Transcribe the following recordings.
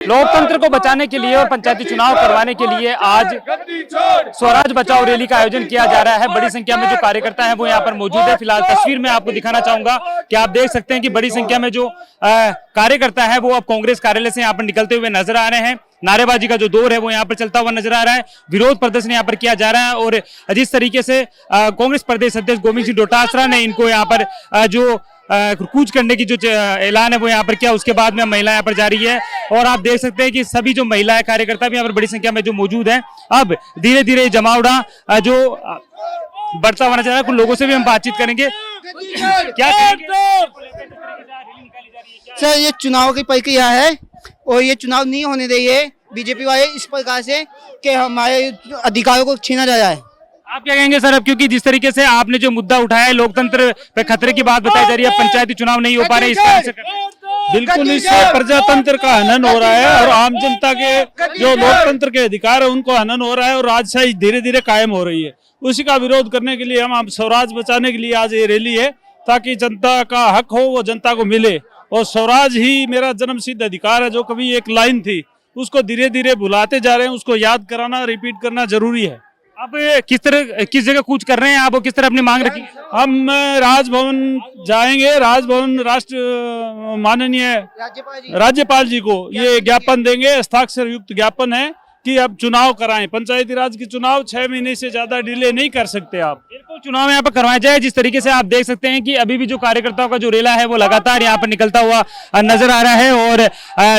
लोकतंत्र को बचाने के लिए और पंचायती चुनाव करवाने के लिए आज स्वराज बचाओ रैली का आयोजन किया जा रहा है। बड़ी संख्या में जो कार्यकर्ता हैं वो यहाँ पर मौजूद है। फिलहाल तस्वीर में आपको दिखाना चाहूंगा कि आप देख सकते हैं कि बड़ी संख्या में जो कार्यकर्ता है वो अब कांग्रेस कार्यालय से यहाँ पर निकलते हुए नजर आ रहे हैं। नारेबाजी का जो दौर है वो यहाँ पर चलता हुआ नजर आ रहा है। विरोध प्रदर्शन यहाँ पर किया जा रहा है और जिस तरीके से कांग्रेस प्रदेश अध्यक्ष गोविंद सिंह डोटासरा ने इनको यहाँ पर जो कूच करने की जो ऐलान है वो यहाँ पर किया, उसके बाद में महिला यहाँ पर जा रही है और आप देख सकते हैं कि सभी जो महिलाएं कार्यकर्ता भी यहाँ पर बड़ी संख्या में जो मौजूद हैं। अब धीरे धीरे जमावड़ा जो बढ़ता हुआ नजर आ रहा है। कुछ लोगों से भी हम बातचीत करेंगे। क्या सर, ये चुनाव की प्रक्रिया है और ये चुनाव नहीं होने देंगे बीजेपी वाले इस प्रकार से कि हमारे अधिकारों को छीना जा रहा है। आप क्या कहेंगे सर? अब क्योंकि जिस तरीके से आपने जो मुद्दा उठाया है, लोकतंत्र पे खतरे की बात बताई जा रही है, पंचायती चुनाव नहीं हो पा रहे, इस तरह से बिल्कुल इससे प्रजातंत्र का हनन हो रहा है और आम जनता के जो लोकतंत्र के अधिकार है उनको हनन हो रहा है और राजशाही धीरे धीरे कायम हो रही है। उसी का विरोध करने के लिए हम स्वराज बचाने के लिए आज ये रैली है, ताकि जनता का हक हो वो जनता को मिले। और स्वराज ही मेरा जन्मसिद्ध अधिकार है, जो कभी एक लाइन थी उसको धीरे धीरे भुलाते जा रहे हैं, उसको याद कराना, रिपीट करना जरूरी है। अब किस जगह कूच कर रहे हैं आप, किस तरह अपनी मांग रखी? हम राजभवन जाएंगे, राजभवन राष्ट्र माननीय राज्यपाल जी को ये ज्ञापन देंगे, हस्ताक्षर युक्त ज्ञापन है कि अब चुनाव कराएं। पंचायती राज की चुनाव 6 महीने से ज्यादा डिले नहीं कर सकते आप। बिल्कुल चुनाव यहाँ पर करवाया जाए। जिस तरीके से आप देख सकते हैं कि अभी भी जो कार्यकर्ताओं का जो रेला है वो लगातार यहाँ पर निकलता हुआ नजर आ रहा है और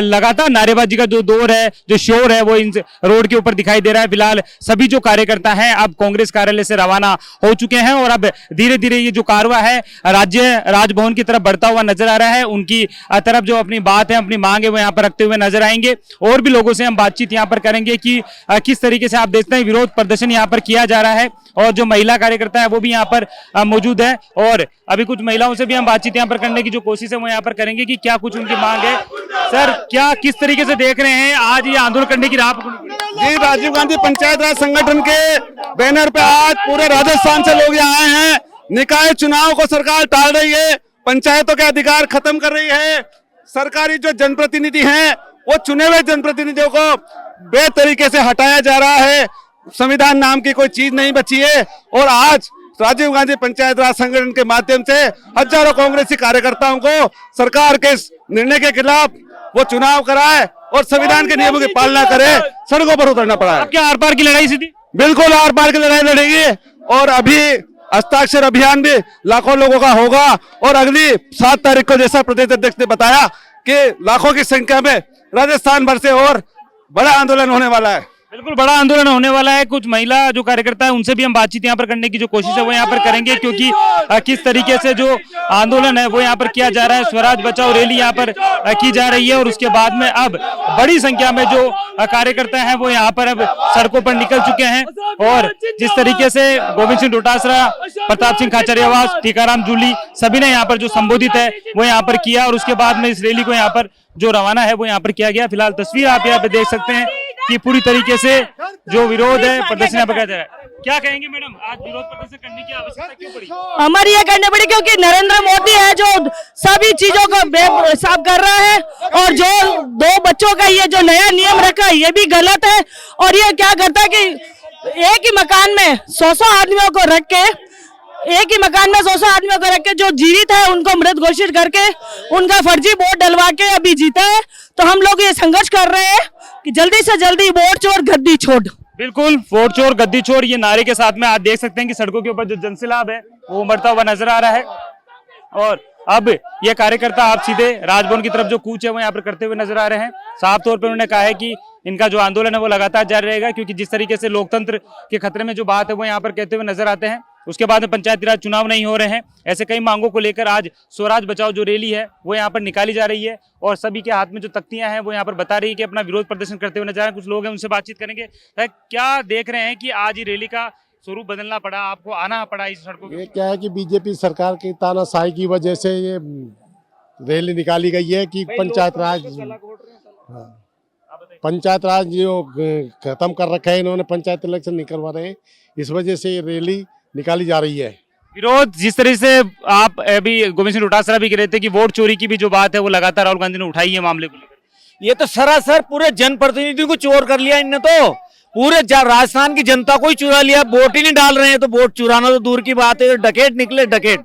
लगातार नारेबाजी का जो दौर है, जो शोर है वो इन रोड के ऊपर दिखाई दे रहा है। फिलहाल सभी जो कार्यकर्ता हैं अब कांग्रेस कार्यालय से रवाना हो चुके हैं और अब धीरे धीरे ये जो कारवा है राजभवन की तरफ बढ़ता हुआ नजर आ रहा है। उनकी तरफ जो अपनी बात है, अपनी मांग है वो यहाँ पर रखते हुए नजर आएंगे और भी लोगों से हम बातचीत यहाँ पर करेंगे कि किस तरीके से आप देखते हैं विरोध प्रदर्शन यहाँ पर किया जा रहा है और जो महिला कार्यकर्ता है वो भी यहाँ पर मौजूद है और अभी कुछ महिलाओं से भी हम बातचीत यहाँ पर करने की जो कोशिश है वो यहाँ पर करेंगे कि क्या कुछ उनकी मांग है। सर, क्या किस तरीके से देख रहे हैं आज ये आंदोलन करने की राह? जी, राजीव गांधी पंचायत राज संगठन के बैनर पे आज पूरे राजस्थान से लोग यहाँ आए हैं। निकाय चुनाव को सरकार टाल रही है, पंचायतों के अधिकार खत्म कर रही है। सरकारी जो जनप्रतिनिधि हैं वो चुने हुए जनप्रतिनिधियों को बेतरीके से हटाया जा रहा है। संविधान नाम की कोई चीज नहीं बची है और आज राजीव गांधी पंचायत राज संगठन के माध्यम से हजारों कांग्रेसी कार्यकर्ताओं को सरकार के निर्णय के खिलाफ वो चुनाव कराए और संविधान के नियमों की पालना करे, सड़कों पर उतरना पड़ा है। क्या आर पार की लड़ाई सीधी? बिल्कुल आर पार की लड़ाई लड़ेगी और अभी हस्ताक्षर अभियान भी लाखों लोगों का होगा और अगली 7 तारीख को, जैसा प्रदेश अध्यक्ष ने बताया, कि लाखों की संख्या में राजस्थान भर से और बड़ा आंदोलन होने वाला है। बिल्कुल बड़ा आंदोलन होने वाला है। कुछ महिला जो कार्यकर्ता है उनसे भी हम बातचीत यहाँ पर करने की जो कोशिश है वो यहाँ पर करेंगे, क्योंकि किस तरीके से जो आंदोलन है वो यहाँ पर किया जा रहा है। स्वराज बचाओ रैली यहाँ पर की जा रही है और उसके बाद में अब बड़ी संख्या में जो कार्यकर्ता हैं वो यहाँ पर अब सड़कों पर निकल चुके हैं और जिस तरीके से गोविंद सिंह डोटासरा, प्रताप सिंह खाचरियावास, टीकाराम जूली सभी ने यहाँ पर जो संबोधित है वो यहाँ पर किया और उसके बाद में इस रैली को यहाँ पर जो रवाना है वो यहाँ पर किया गया। फिलहाल तस्वीर आप यहाँ पे देख सकते हैं कि पूरी तरीके से जो विरोध है प्रदर्शन यहाँ पर किया जा रहा है। क्या कहेंगे मैडम, आज विरोध प्रदर्शन करने की आवश्यकता क्यों पड़ी? हमारी ये करनी पड़ी क्योंकि नरेंद्र मोदी है जो सभी चीजों को साफ कर रहा है और जो 2 बच्चों का ये जो नया नियम रखा है ये भी गलत है। और ये क्या करता है कि एक ही मकान में 100 आदमियों को रख के, एक ही मकान में 100 आदमियों को रख के जो जीवित है उनको मृत घोषित करके उनका फर्जी वोट डलवा के अभी जीता है। तो हम लोग ये संघर्ष कर रहे हैं कि जल्दी से जल्दी वोट चोर गद्दी छोड़। बिल्कुल, वोट चोर गद्दी छोड़, ये नारे के साथ में आप देख सकते हैं कि सड़कों के ऊपर जो जनसैलाब है वो उमड़ता हुआ नजर आ रहा है और अब ये कार्यकर्ता आप सीधे राजभवन की तरफ जो कूच है वो यहाँ पर करते हुए नजर आ रहे हैं। साफ तौर पर उन्होंने कहा है कि इनका जो आंदोलन है वो लगातार जारी रहेगा, क्योंकि जिस तरीके से लोकतंत्र के खतरे में जो बात है वो यहाँ पर कहते हुए नजर आते हैं। उसके बाद में पंचायती राज चुनाव नहीं हो रहे हैं, ऐसे कई मांगों को लेकर आज स्वराज बचाओ जो रैली है वो यहाँ पर निकाली जा रही है और सभी के हाथ में जो तख्तियां हैं वो यहाँ पर बता रही है कि अपना विरोध प्रदर्शन करते हुए नजर आ रहे हैं। कुछ लोग हैं उनसे बातचीत करेंगे। क्या देख रहे हैं कि आज ये रैली का स्वरूप बदलना पड़ा, आपको आना पड़ा इस सड़कों पे? ये क्या है कि बीजेपी सरकार की तानाशाही की वजह से ये रैली निकाली गई है कि पंचायत राज जो खत्म कर रखा है इन्होंने, पंचायत इलेक्शन निकलवा रहे हैं, इस वजह से ये रैली निकाली जा रही है। विरोध जिस तरह से आप अभी गोविंद सिंह डोटासरा भी कह रहे थे कि वोट चोरी की भी जो बात है वो लगातार राहुल गांधी ने उठाई है मामले को लेकर, ये तो सरासर पूरे जनप्रतिनिधि को चोर कर लिया इनने तो। पूरे राजस्थान की जनता को ही चुरा लिया। वोट ही नहीं डाल रहे हैं तो वोट चुराना तो दूर की बात है, डकैत निकले डकैत।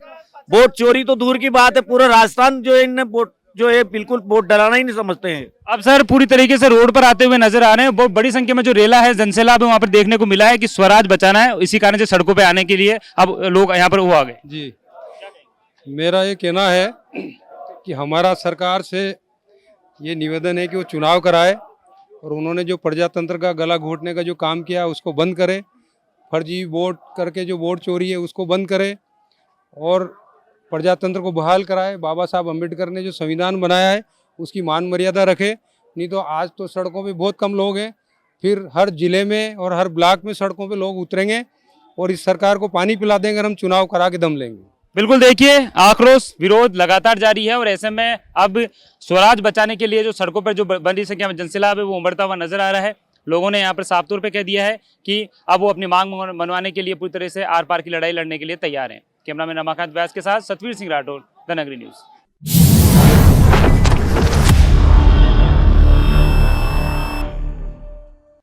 वोट चोरी तो दूर की बात है, पूरा राजस्थान जो है इनने वोट जो है बिल्कुल वोट डलाना ही नहीं समझते हैं। अब सर पूरी तरीके से रोड पर आते हुए नजर आ रहे हैं, बहुत बड़ी संख्या में जो रेला है, जनसैलाब है, वहां पर देखने को मिला है कि स्वराज बचाना है, इसी कारण से सड़कों पे आने के लिए अब लोग यहाँ पर वो आ गए। जी, मेरा ये कहना है कि हमारा सरकार से ये निवेदन है कि वो चुनाव कराए और उन्होंने जो प्रजातंत्र का गला घोटने का जो काम किया उसको बंद करे, फर्जी वोट करके जो वोट चोरी है उसको बंद करे और प्रजातंत्र को बहाल कराए। बाबा साहब अम्बेडकर ने जो संविधान बनाया है उसकी मान मर्यादा रखे। नहीं तो आज तो सड़कों पे बहुत कम लोग हैं, फिर हर जिले में और हर ब्लॉक में सड़कों पे लोग उतरेंगे और इस सरकार को पानी पिला देंगे और हम चुनाव करा के दम लेंगे। बिल्कुल, देखिए आक्रोश विरोध लगातार जारी है और ऐसे में अब स्वराज बचाने के लिए जो सड़कों पर जो बड़ी संख्या में जनसैलाब है वो उमड़ता हुआ नजर आ रहा है। लोगों ने यहाँ पर साफ तौर पे कह दिया है कि अब वो अपनी मांग मनवाने के लिए पूरी तरह से आर पार की लड़ाई लड़ने के लिए तैयार हैं। कैमरामैन रमाकांत व्यास के साथ सतवीर सिंह राठौर, द नगरी न्यूज।